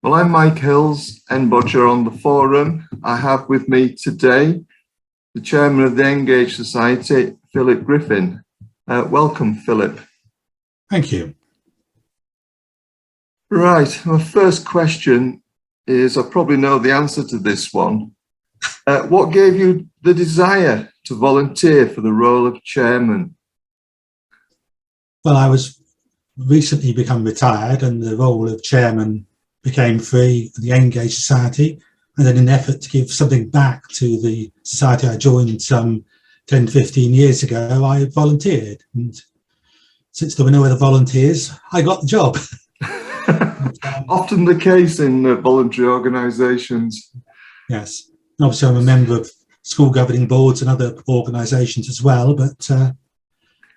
Well, I'm Mike Hills, NBodger on the forum. I have with me today the chairman of the Engage Society, PHILLIP Griffin. Welcome, Philip. Thank you. Right, my first question is, I probably know the answer to this one. What gave you the desire to volunteer for the role of chairman? Well, I was recently become retired and the role of chairman became free at the Engage Society, and in an effort to give something back to the society I joined some 10, 15 years ago, I volunteered. And since there were no other volunteers, I got the job. Often the case in voluntary organisations. Yes. And obviously I'm a member of school governing boards and other organisations as well, but I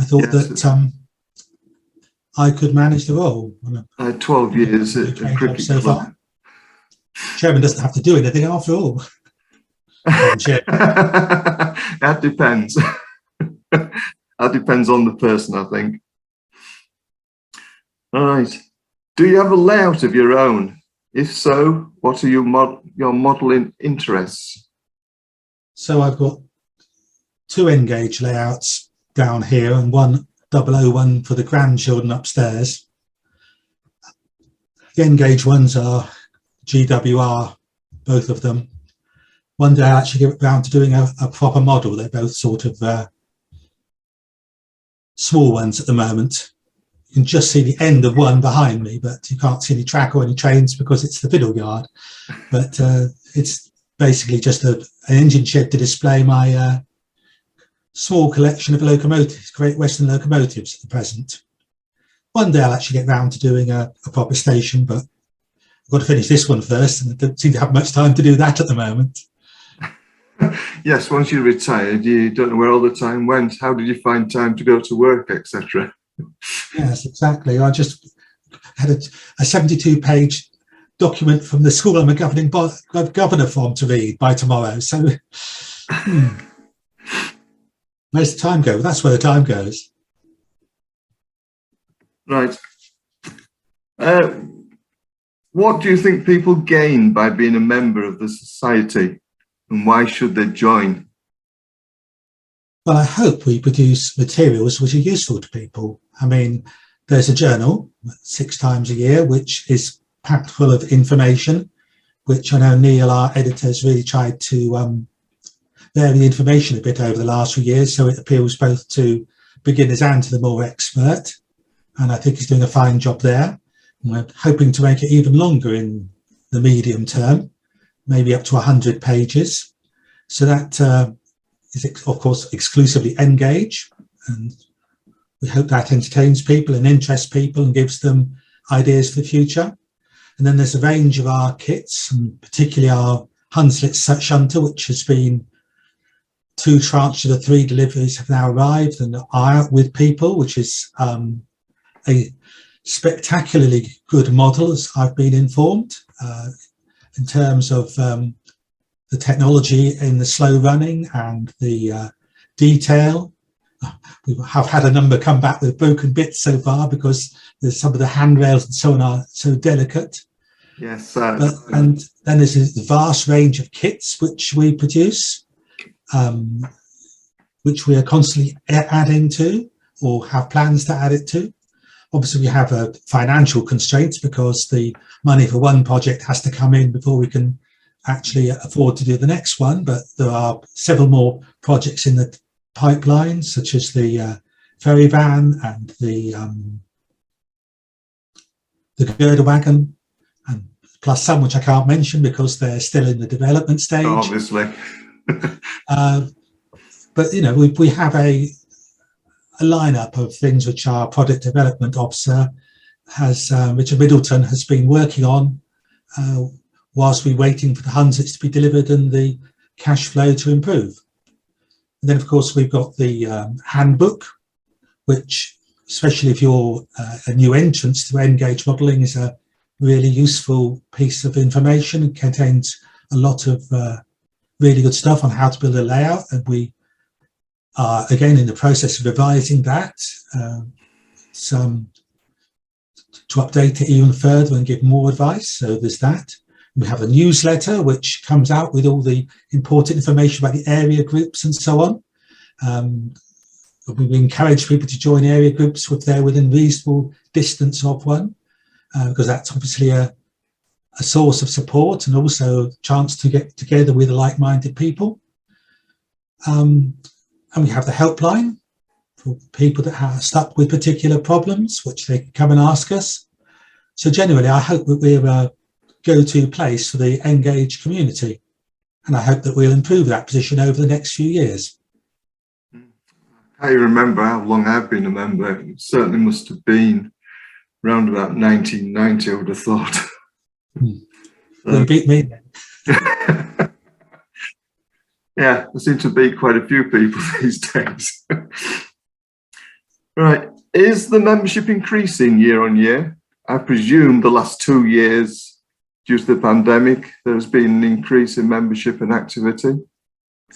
thought that I could manage the role. I had 12 years at a cricket so club. far. Chairman doesn't have to do anything after all. That depends. That depends on the person, I think. All right. Do you have a layout of your own? If so, what are your modelling interests? So I've got two Engage layouts down here and one 001 for the grandchildren upstairs. The Engage ones are GWR, both of them. One day I actually get around to doing a proper model. They're both sort of small ones at the moment. You can just see the end of one behind me, but you can't see any track or any trains because it's the fiddle yard. But it's basically just an engine shed to display my small collection of locomotives, Great Western locomotives at the present. One day I'll actually get round to doing a proper station, but I've got to finish this one first, and I don't seem to have much time to do that at the moment. Yes, once you retired, you don't know where all the time went. How did you find time to go to work, etc.? Yes, exactly. I just had a 72-page document from the school I'm a governor from to read by tomorrow. So where's the time go? That's where the time goes. Right. What do you think people gain by being a member of the society, and why should they join? Well, I hope we produce materials which are useful to people. I mean, there's a journal 6 times a year, which is packed full of information, which I know Neil, our editor, has really tried to vary the information a bit over the last few years, so it appeals both to beginners and to the more expert. And I think he's doing a fine job there. And we're hoping to make it even longer in the medium term, maybe up to 100 pages. So that is, of course, exclusively Engage. And we hope that entertains people and interests people and gives them ideas for the future. And then there's a range of our kits, and particularly our Hunslet shunter, which has been 2 tranches of 3 deliveries have now arrived and are out with people, which is a spectacularly good model, as I've been informed, in terms of the technology in the slow running and the detail. We have had a number come back with broken bits so far because there's some of the handrails and so on are so delicate. Yes. And then there's a vast range of kits which we produce, which we are constantly adding to or have plans to add it to. Obviously, we have financial constraints because the money for one project has to come in before we can actually afford to do the next one. But there are several more projects in the pipeline, such as the ferry van and the girder wagon, and plus some which I can't mention because they're still in the development stage. Obviously. But you know, we have a lineup of things which our product development officer has, Richard Middleton, has been working on whilst we're waiting for the Hunsets to be delivered and the cash flow to improve. And then, of course, we've got the handbook, which, especially if you're a new entrant to Engage modelling, is a really useful piece of information. It contains a lot of really good stuff on how to build a layout, and we are again in the process of revising that. Some to update it even further and give more advice. So there's that. We have a newsletter which comes out with all the important information about the area groups and so on. We encourage people to join area groups if they're within reasonable distance of one, because that's obviously a source of support and also a chance to get together with like-minded people. And we have the helpline for people that are stuck with particular problems, which they can come and ask us. So generally, I hope that we're a go-to place for the engaged community. And I hope that we'll improve that position over the next few years. I remember how long I've been a member. It certainly must have been around about 1990, I would have thought. You beat me. Yeah, I seem to beat quite a few people these days. Right, is the membership increasing year on year? I presume the last 2 years, due to the pandemic, there has been an increase in membership and activity.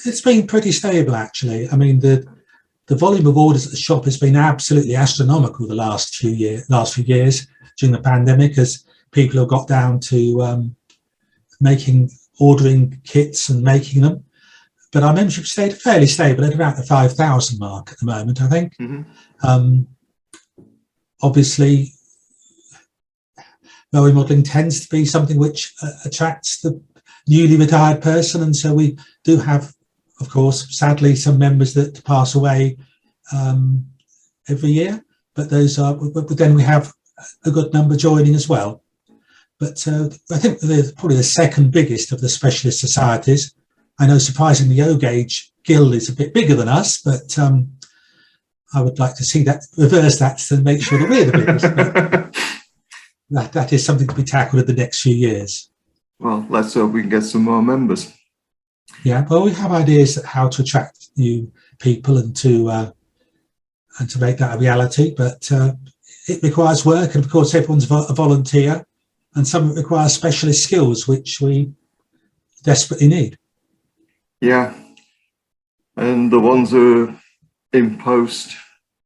It's been pretty stable, actually. I mean, the volume of orders at the shop has been absolutely astronomical the last few years during the pandemic, as people have got down to ordering kits and making them. But our membership stayed fairly stable at about the 5,000 mark at the moment, I think. Obviously, role modelling tends to be something which attracts the newly retired person, and so we do have, of course, sadly, some members that pass away every year. But those are. But then we have a good number joining as well. But I think they're probably the second biggest of the specialist societies. I know, surprisingly, the O-Gauge Guild is a bit bigger than us, but I would like to see that, reverse that, to make sure that we're the biggest. But that is something to be tackled in the next few years. Well, let's hope we can get some more members. Yeah, well, we have ideas of how to attract new people and to make that a reality, but it requires work, and of course, everyone's a volunteer, and some of it requires specialist skills, which we desperately need. Yeah, and the ones who are in post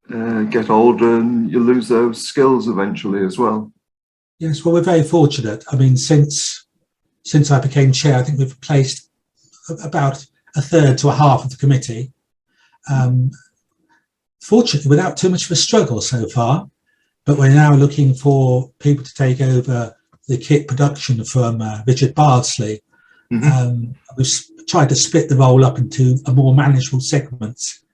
get older, and you lose those skills eventually as well. Yes, well, we're very fortunate. I mean, since I became chair, I think we've replaced about a third to a half of the committee. Fortunately, without too much of a struggle so far, but we're now looking for people to take over the kit production from Richard Bardsley. We've tried to split the role up into a more manageable segments,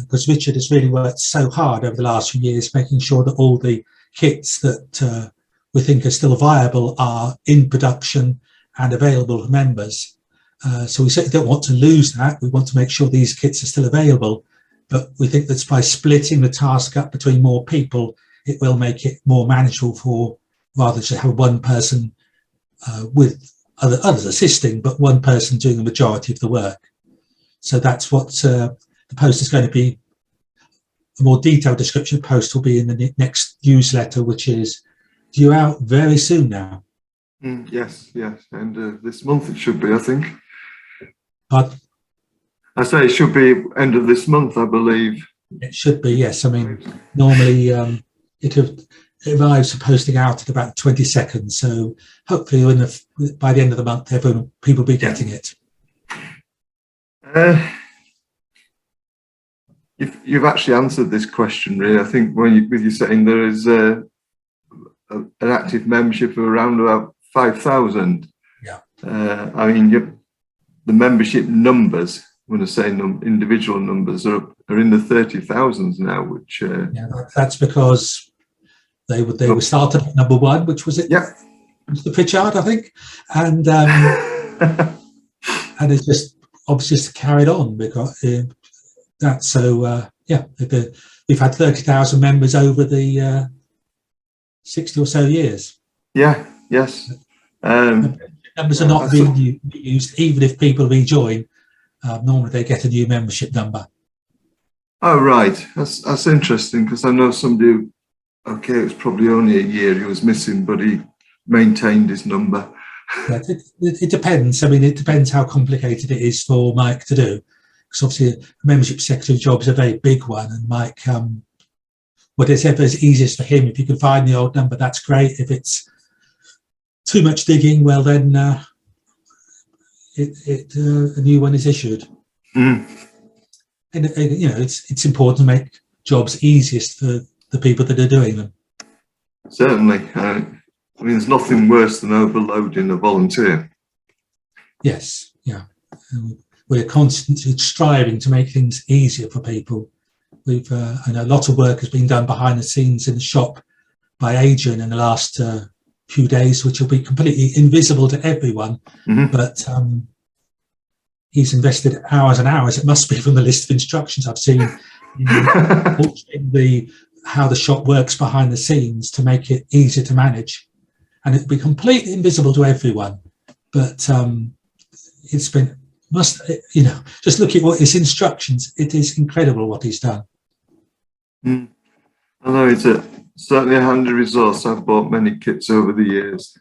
because Richard has really worked so hard over the last few years, making sure that all the kits that we think are still viable are in production and available for members. So we certainly don't want to lose that. We want to make sure these kits are still available, but we think that by splitting the task up between more people, it will make it more manageable for, rather than just have one person with others assisting, but one person doing the majority of the work. So that's what the post is going to be. A more detailed description post will be in the next newsletter, which is due out very soon now. Yes, and this month it should be, I think. But I say it should be end of this month, I believe. It should be, yes. I mean, normally it arrives for posting out at about 20 seconds. So hopefully by the end of the month, people will be getting it. You've actually answered this question, really. I think with you saying there is an active membership of around about 5,000. Yeah. I mean, the membership numbers, when I say individual numbers, are in the 30,000s now, which... yeah, that's because they were started at number one, which was it? Yeah. Mr. Pritchard, I think. And and it's just obviously just carried on because that's so, yeah, we've had 30,000 members over the 60 or so years. Yeah, yes. Numbers are not being used, even if people rejoin. Normally they get a new membership number. Oh, right. That's interesting, because I know somebody who, okay, it was probably only a year he was missing, but he maintained his number. Yeah, it depends. I mean, it depends how complicated it is for Mike to do. Because obviously a membership secretary job is a very big one, and Mike whatever is easiest for him. If you can find the old number, that's great. If it's too much digging, well then a new one is issued. And you know, it's important to make jobs easiest for the people that are doing them. Certainly. I mean, there's nothing worse than overloading a volunteer. Yes, yeah. We're constantly striving to make things easier for people. We've, I know a lot of work has been done behind the scenes in the shop by Adrian in the last few days, which will be completely invisible to everyone. But he's invested hours and hours, it must be, from the list of instructions I've seen, in how the shop works behind the scenes to make it easier to manage. And it'll be completely invisible to everyone. But it's been, you know, just look at what his instructions, it is incredible what he's done. I know it's certainly a handy resource. I've bought many kits over the years.